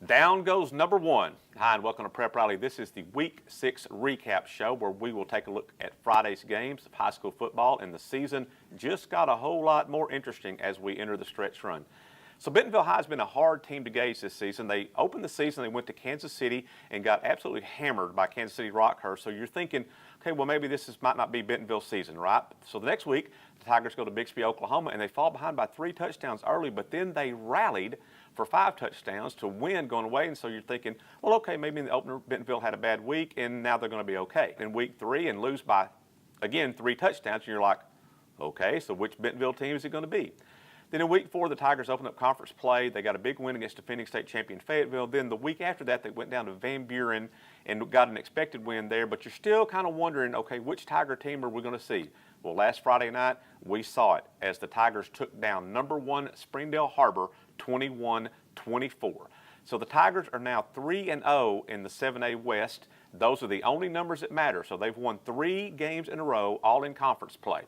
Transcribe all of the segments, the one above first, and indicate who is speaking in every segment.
Speaker 1: Down goes number one. Hi, and welcome to Prep Rally. This is the Week 6 recap show where we will take a look at Friday's games of high school football, and the season just got a whole lot more interesting as we enter the stretch run. So Bentonville High has been a hard team to gauge this season. They opened the season, they went to Kansas City and got absolutely hammered by Kansas City Rockhurst. So you're thinking, okay, well maybe might not be Bentonville's season, right? So the next week, the Tigers go to Bixby, Oklahoma, and they fall behind by 3 touchdowns early, but then they rallied for 5 touchdowns to win going away. And so you're thinking, well, okay, maybe in the opener Bentonville had a bad week and now they're going to be okay. In week 3 and lose by, again, 3 touchdowns, and you're like, okay, so which Bentonville team is it going to be? Then in week 4, the Tigers opened up conference play. They got a big win against defending state champion Fayetteville. Then the week after that, they went down to Van Buren and got an expected win there. But you're still kind of wondering, okay, which Tiger team are we going to see? Well, last Friday night, we saw it as the Tigers took down number 1 Springdale Harbor 21-24. So the Tigers are now 3-0 in the 7A West. Those are the only numbers that matter. So they've won 3 games in a row, all in conference play.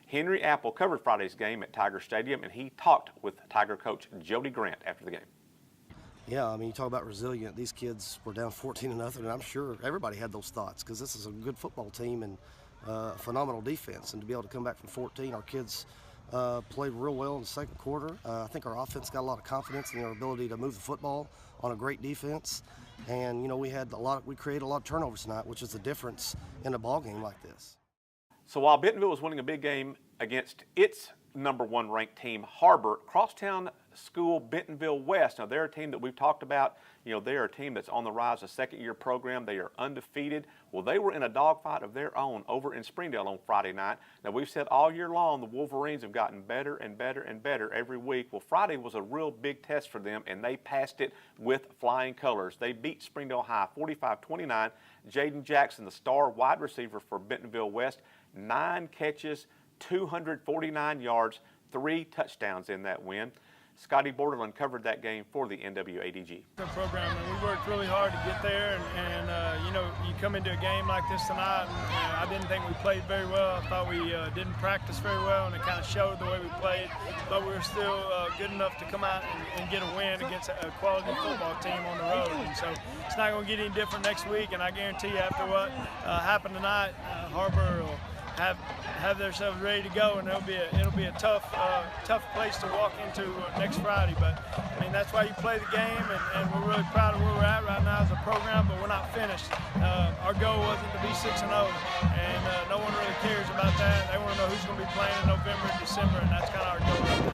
Speaker 1: Henry Apple covered Friday's game at Tiger Stadium, and he talked with Tiger coach Jody Grant after the game.
Speaker 2: Yeah, I mean, you talk about resilient. These kids were down 14-0, and I'm sure everybody had those thoughts because this is a good football team and a phenomenal defense. And to be able to come back from 14, our kids played real well in the second quarter. I think our offense got a lot of confidence in their ability to move the football on a great defense. And, you know, we created a lot of turnovers tonight, which is the difference in a ball game like this.
Speaker 1: So while Bentonville was winning a big game against its number 1 ranked team, Harbor, Crosstown School Bentonville West, now they're a team that we've talked about. You know, they're a team that's on the rise, a second-year program. They are undefeated. Well, they were in a dogfight of their own over in Springdale on Friday night. Now, we've said all year long the Wolverines have gotten better and better and better every week. Well, Friday was a real big test for them, and they passed it with flying colors. They beat Springdale High 45-29. Jaden Jackson, the star wide receiver for Bentonville West, 9 catches, 249 yards, 3 touchdowns in that win. Scotty Borderland covered that game for the NWADG.
Speaker 3: The program, and we worked really hard to get there, and you know, you come into a game like this tonight, and I didn't think we played very well. I thought we didn't practice very well, and it kind of showed the way we played, but we were still good enough to come out and get a win against a quality football team on the road. And so it's not going to get any different next week, and I guarantee you after what happened tonight, Harbor will have themselves ready to go, and it'll be a tough place to walk into next Friday. But I mean, that's why you play the game, and we're really proud of where we're at right now as a program. But we're not finished. Our goal wasn't to be 6-0, and no one really cares about that. They want to know who's going to be playing in November and December, and that's kind of our goal.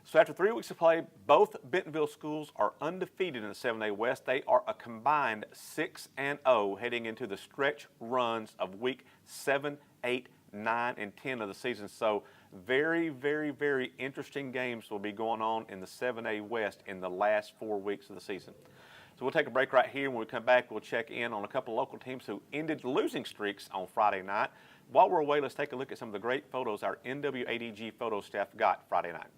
Speaker 1: So after 3 weeks of play, both Bentonville schools are undefeated in the 7A West. They are a combined 6-0 heading into the stretch runs of week 7, 8, 9, and 10 of the season. So very, very, very interesting games will be going on in the 7A West in the last 4 weeks of the season. So we'll take a break right here. When we come back, we'll check in on a couple of local teams who ended losing streaks on Friday night. While we're away, let's take a look at some of the great photos our NWADG photo staff got Friday night.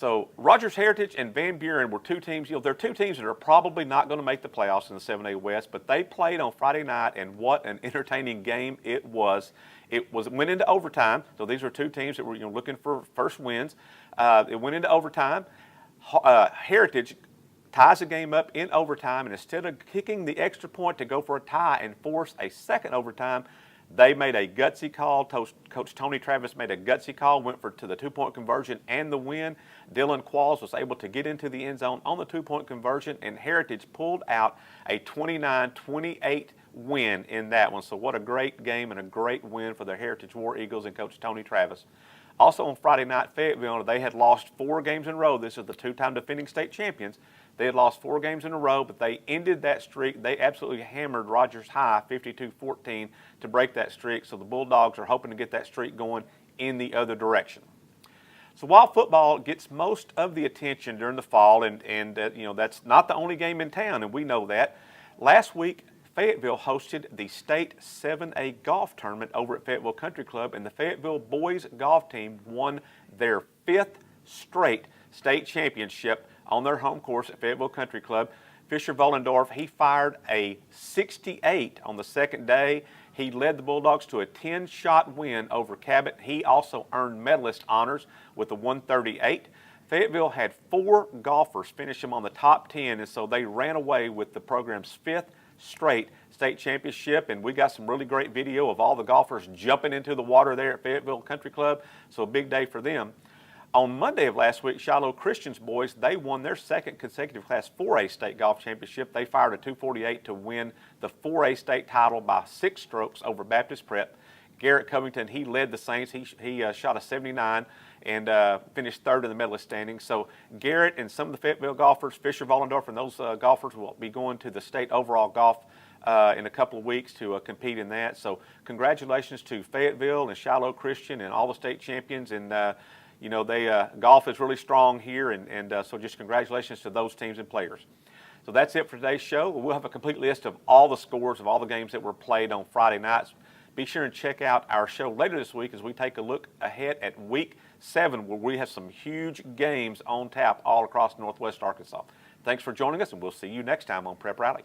Speaker 1: So Rogers Heritage and Van Buren were two teams. They're two teams that are probably not going to make the playoffs in the 7A West, but they played on Friday night, and what an entertaining game it was. It went into overtime. So these are two teams that were looking for first wins. It went into overtime. Heritage ties the game up in overtime, and instead of kicking the extra point to go for a tie and force a second overtime, they made a gutsy call. Coach Tony Travis made a gutsy call, went to the two-point conversion and the win. Dylan Qualls was able to get into the end zone on the two-point conversion, and Heritage pulled out a 29-28 win in that one. So what a great game and a great win for the Heritage War Eagles and Coach Tony Travis. Also on Friday night, Fayetteville, they had lost 4 games in a row. This is the two-time defending state champions. They had lost 4 games in a row, but they ended that streak. They absolutely hammered Rogers High 52-14 to break that streak. So the Bulldogs are hoping to get that streak going in the other direction. So while football gets most of the attention during the fall, and that's not the only game in town, and we know that, last week Fayetteville hosted the state 7A golf tournament over at Fayetteville Country Club, and the Fayetteville boys golf team won their 5th straight state championship on their home course at Fayetteville Country Club. Fisher Vollendorf, he fired a 68 on the second day. He led the Bulldogs to a 10-shot win over Cabot. He also earned medalist honors with a 138. Fayetteville had 4 golfers finish him on the top 10, and so they ran away with the program's 5th straight state championship, and we got some really great video of all the golfers jumping into the water there at Fayetteville Country Club, so a big day for them. On Monday of last week, Shiloh Christian's boys, they won their 2nd consecutive Class 4A state golf championship. They fired a 248 to win the 4A state title by 6 strokes over Baptist Prep. Garrett Covington, he led the Saints. He shot a 79 and finished 3rd in the medalist standings. So Garrett and some of the Fayetteville golfers, Fisher Vollendorf, and those golfers will be going to the state overall golf in a couple of weeks to compete in that. So congratulations to Fayetteville and Shiloh Christian and all the state champions. And golf is really strong here, and so just congratulations to those teams and players. So that's it for today's show. We'll have a complete list of all the scores of all the games that were played on Friday nights. Be sure and check out our show later this week as we take a look ahead at Week 7, where we have some huge games on tap all across Northwest Arkansas. Thanks for joining us, and we'll see you next time on Prep Rally.